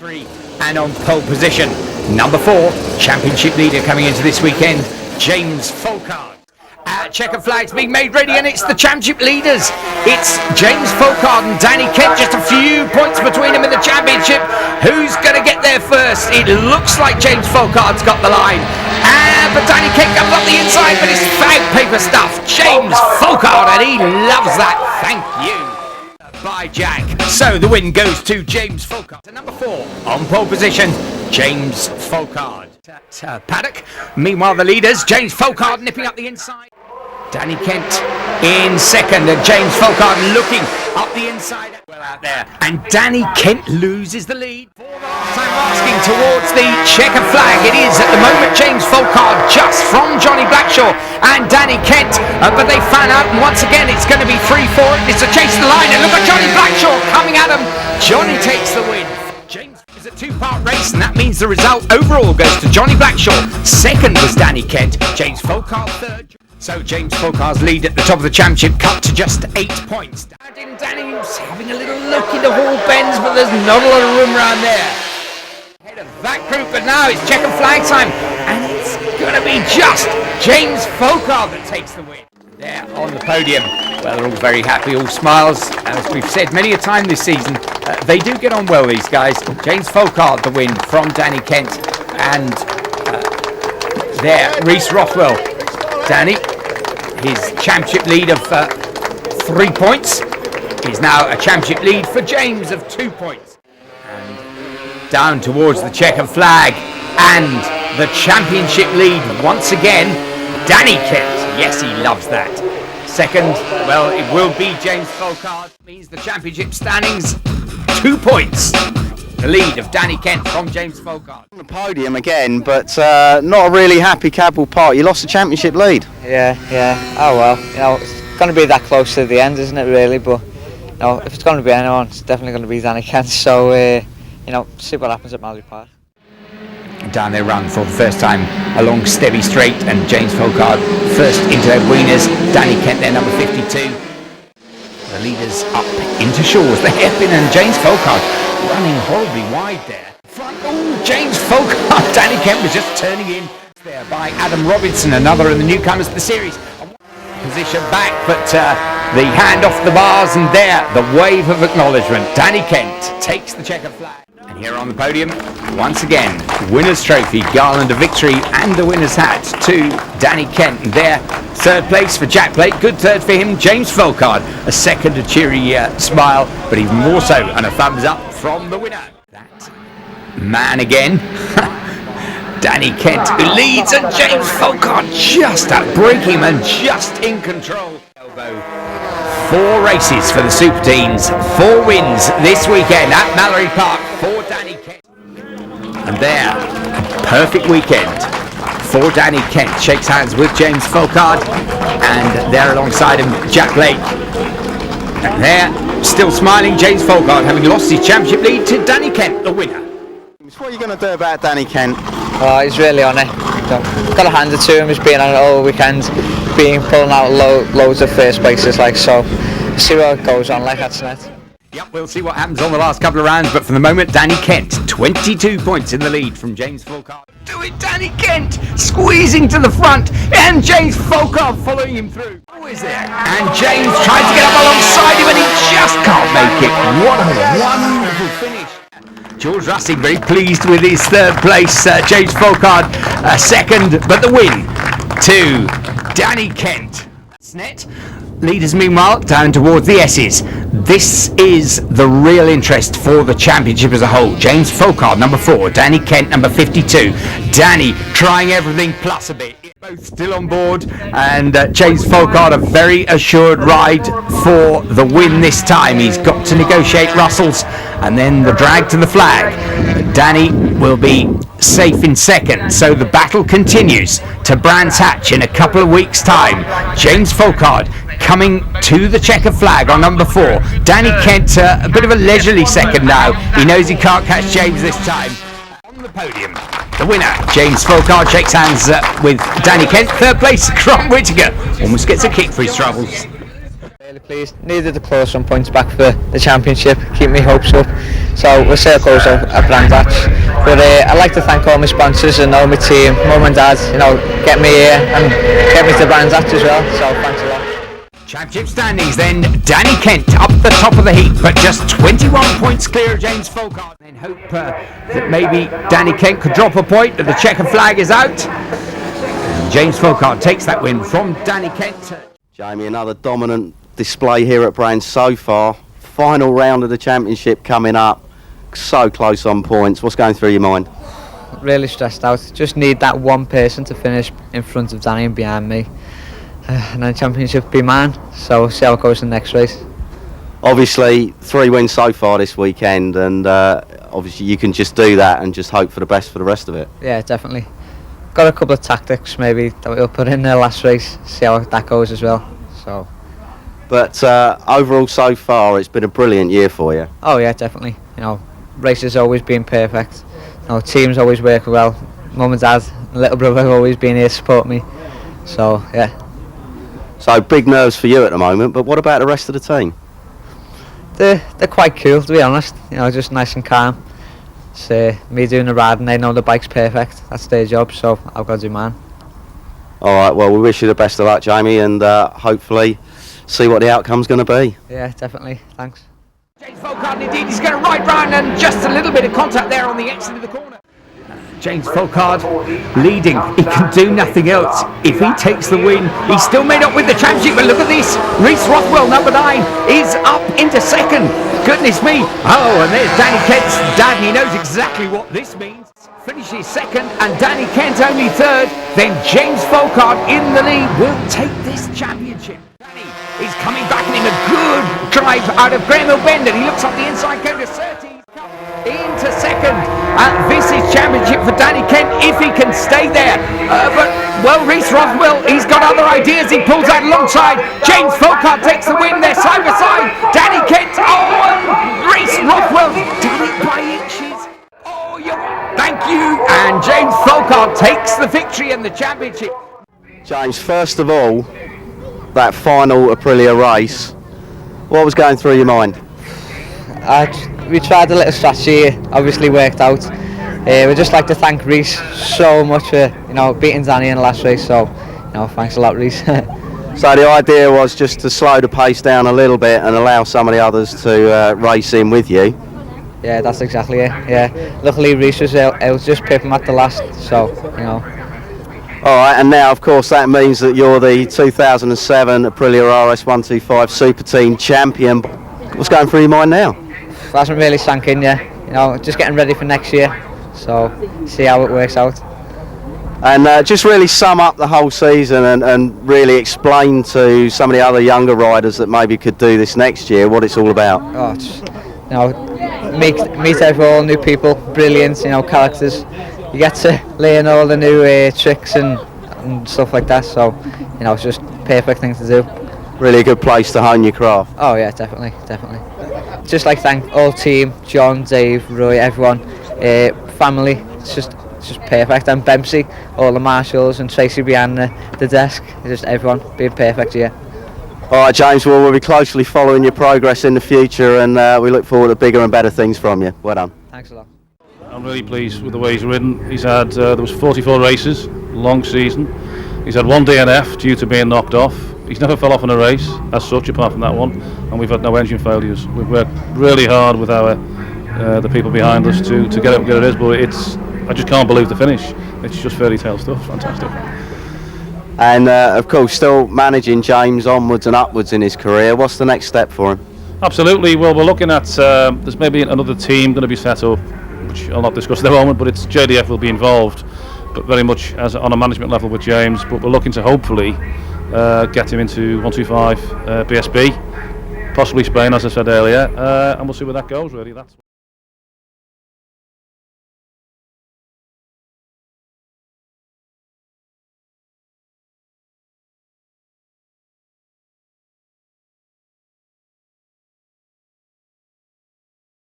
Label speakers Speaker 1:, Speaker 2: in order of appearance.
Speaker 1: 3 and on pole position. Number 4, championship leader coming into this weekend, James Folkard. Checkered flag's being made ready, and it's the championship leaders. It's James Folkard and Danny Kent, just a few points between them in the championship. Who's going to get there first? It looks like James Folkard's got the line. But Danny Kent comes up the inside, but it's fag paper stuff. James Folkard, and he loves that. Thank you. By Jack. So the win goes to James Folkard. To number 4 on pole position, James Folkard. Paddock. Meanwhile, the leaders, James Folkard nipping up the inside. Danny Kent in second, and James Folkard looking up the inside. Well out there. And Danny Kent loses the lead. For the last time asking towards the checker flag. It is at the moment James Folkard just from Johnny Blackshaw and Danny Kent. But they fan out, and once again it's going to be 3-4. It's a chase to the line, and look at Johnny Blackshaw coming at him. Johnny takes the win. James is a 2-part race, and that means the result overall goes to Johnny Blackshaw. Second was Danny Kent. James Folkard third. So James Folkard's lead at the top of the championship cut to just 8 points. Danny's having a little look into Hall Bends, but there's not a lot of room around there. Ahead of that group, but now it's checkered flag time, and it's going to be just James Folkard that takes the win. There on the podium. Well, they're all very happy, all smiles. As we've said many a time this season, they do get on well, these guys. James Folkard the win from Danny Kent, and there, Reese Rothwell. Danny, his championship lead of 3 points is now a championship lead for James of 2 points. And down towards the checkered flag, and the championship lead once again, Danny Kent. Yes, he loves that. Second, well, it will be James Folkard. Means the championship standings 2 points. The lead of Danny Kent from James Folkard.
Speaker 2: On the podium again, but not a really happy Cadwell Park. You lost the championship lead.
Speaker 3: Yeah. Oh well, it's going to be that close to the end, isn't it? Really, but if it's going to be anyone, it's definitely going to be Danny Kent. So see what happens at Mallory Park.
Speaker 1: Down their run for the first time along Stebby Straight, and James Folkard first into their wieners. Danny Kent, their number 52. The leaders up into Shaw's, the hairpin, and James Folkard running horribly wide there. Front, James Folkard. Danny Kent was just turning in there by Adam Robinson, another of the newcomers to the series. Position back, but the hand off the bars, and there, the wave of acknowledgement. Danny Kent takes the checkered flag. And here on the podium, once again, winner's trophy, garland of victory, and the winner's hat to Danny Kent. And there, third place for Jack Blake, good third for him. James Folkard, a second, a cheery smile, but even more so, and a thumbs up from the winner. That man again, Danny Kent, who leads, and James Folkard just outbreaking him and just in control. 4 races for the Super Teens, 4 wins this weekend at Mallory Park for Danny Kent. And there, perfect weekend for Danny Kent. Shakes hands with James Folkard, and there alongside him, Jack Blake. And there, still smiling, James Folkard, having lost his championship lead to Danny Kent, the winner.
Speaker 2: What are you going to do about Danny Kent?
Speaker 3: Oh, he's really on it. Got to hand it to him. He's been on it all weekend, pulling out loads of first places, so. See what goes on, that's it.
Speaker 1: Yep, we'll see what happens on the last couple of rounds, but for the moment, Danny Kent, 22 points in the lead from James Folkard. Do it, Danny Kent, squeezing to the front, and James Folkard following him through. Who is there? And James tries to get up alongside him, and he just can't make it. What a wonderful finish. George Russing very pleased with his third place. James Folkard second, but the win to Danny Kent. Net. Leaders, meanwhile, down towards the S's. This is the real interest for the championship as a whole. James Folkard, number 4. Danny Kent, number 52. Danny trying everything plus a bit. Both still on board, and James Folkard, a very assured ride for the win this time. He's got to negotiate Russell's, and then the drag to the flag. Danny will be safe in second, so the battle continues to Brands Hatch in a couple of weeks' time. James Folkard coming to the checkered flag on number 4. Danny Kent, a bit of a leisurely second now. He knows he can't catch James this time. On the podium, the winner, James Folkard, shakes hands with Danny Kent. Third place, Crom Whittaker. Almost gets a kick for his troubles.
Speaker 3: Really pleased. Needed to close some points back for the championship, keep my hopes up. So we'll see how it goes at Brandratch. But I'd like to thank all my sponsors and all my team, mum and dad, get me here and get me to Brandratch as well. So thanks a lot.
Speaker 1: Championship standings then, Danny Kent up the top of the heap, but just 21 points clear of James Folkard. And hope that maybe Danny Kent could drop a point, but the checkered flag is out. James Folkard takes that win from Danny Kent.
Speaker 2: Jamie, another dominant display here at Brands so far. Final round of the championship coming up. So close on points. What's going through your mind?
Speaker 3: Really stressed out. Just need that one person to finish in front of Danny and behind me. And then championship will be mine. So we'll see how it goes in the next race.
Speaker 2: Obviously, 3 wins so far this weekend, and obviously you can just do that and just hope for the best for the rest of it.
Speaker 3: Yeah, definitely. Got a couple of tactics maybe that we'll put in the last race. See how that goes as well. So.
Speaker 2: But overall so far it's been a brilliant year for you.
Speaker 3: Oh yeah, definitely. Races always been perfect. Teams always work well. Mum and dad and little brother have always been here to support me. So yeah.
Speaker 2: So big nerves for you at the moment, but what about the rest of the team?
Speaker 3: They're quite cool, to be honest. Just nice and calm. It's me doing the ride and they know the bike's perfect. That's their job, so I've got to do mine.
Speaker 2: Alright, well we wish you the best of luck, Jamie, and hopefully see what the outcome's going to be.
Speaker 3: Yeah, definitely. Thanks.
Speaker 1: James Folkard, indeed, he's going to ride round and just a little bit of contact there on the exit of the corner. James Folkard leading. He can do nothing else. If he takes the win, he's still made up with the championship. But look at this. Reese Rothwell, number 9, is up into second. Goodness me. Oh, and there's Danny Kent's dad, and he knows exactly what this means. Finishes second, and Danny Kent only third. Then James Folkard in the lead will take this championship. Danny is coming back in a good drive out of Graham Bend, and he looks up the inside corner. 30 into second. This is championship for Danny Kent if he can stay there. But Reese Rothwell, he's got other ideas. He pulls out alongside. James Folkard takes the win. They're side by side. Danny Kent. Oh, and Reese Rothwell did it by inches. Oh, thank you. And James Folkard takes the victory in the championship.
Speaker 2: James, first of all, that final Aprilia race, what was going through your mind?
Speaker 3: We tried a little strategy, obviously worked out. We'd just like to thank Reese so much for beating Danny in the last race, so thanks a lot, Reese.
Speaker 2: So the idea was just to slow the pace down a little bit and allow some of the others to race in with you.
Speaker 3: Yeah, that's exactly it. Yeah, luckily Reese was just pip him at the last, so
Speaker 2: Alright, and now of course that means that you're the 2007 Aprilia RS125 Super Team Champion. What's going through your mind now?
Speaker 3: Hasn't really sank in yet. Just getting ready for next year. So see how it works out.
Speaker 2: And just really sum up the whole season and really explain to some of the other younger riders that maybe could do this next year what it's all about.
Speaker 3: Meet all new people, brilliant, characters. You get to learn all the new tricks and stuff like that. So it's just perfect thing to do.
Speaker 2: Really a good place to hone your craft.
Speaker 3: Oh yeah, definitely. Just like thank all team, John, Dave, Roy, everyone, family. It's just perfect. And Bempsey, all the marshals, and Tracy behind the desk. Just everyone being perfect. Yeah.
Speaker 2: All right, James. Well, we'll be closely following your progress in the future, and we look forward to bigger and better things from you. Well done.
Speaker 3: Thanks a lot.
Speaker 4: I'm really pleased with the way he's ridden. He's had there was 44 races, long season. He's had 1 DNF due to being knocked off. He's never fell off in a race as such, apart from that one, and we've had no engine failures. We've worked really hard with the people behind us to get it where it is, but I just can't believe the finish. It's just fairy tale stuff. Fantastic.
Speaker 2: And of course, still managing James onwards and upwards in his career. What's the next step for him?
Speaker 4: Absolutely. Well, we're looking at there's maybe another team going to be set up, which I'll not discuss at the moment, but it's JDF will be involved, but very much as on a management level with James. But we're looking to hopefully get him into 125 BSB, possibly Spain, as I said earlier, and we'll see where that goes. Really, that's.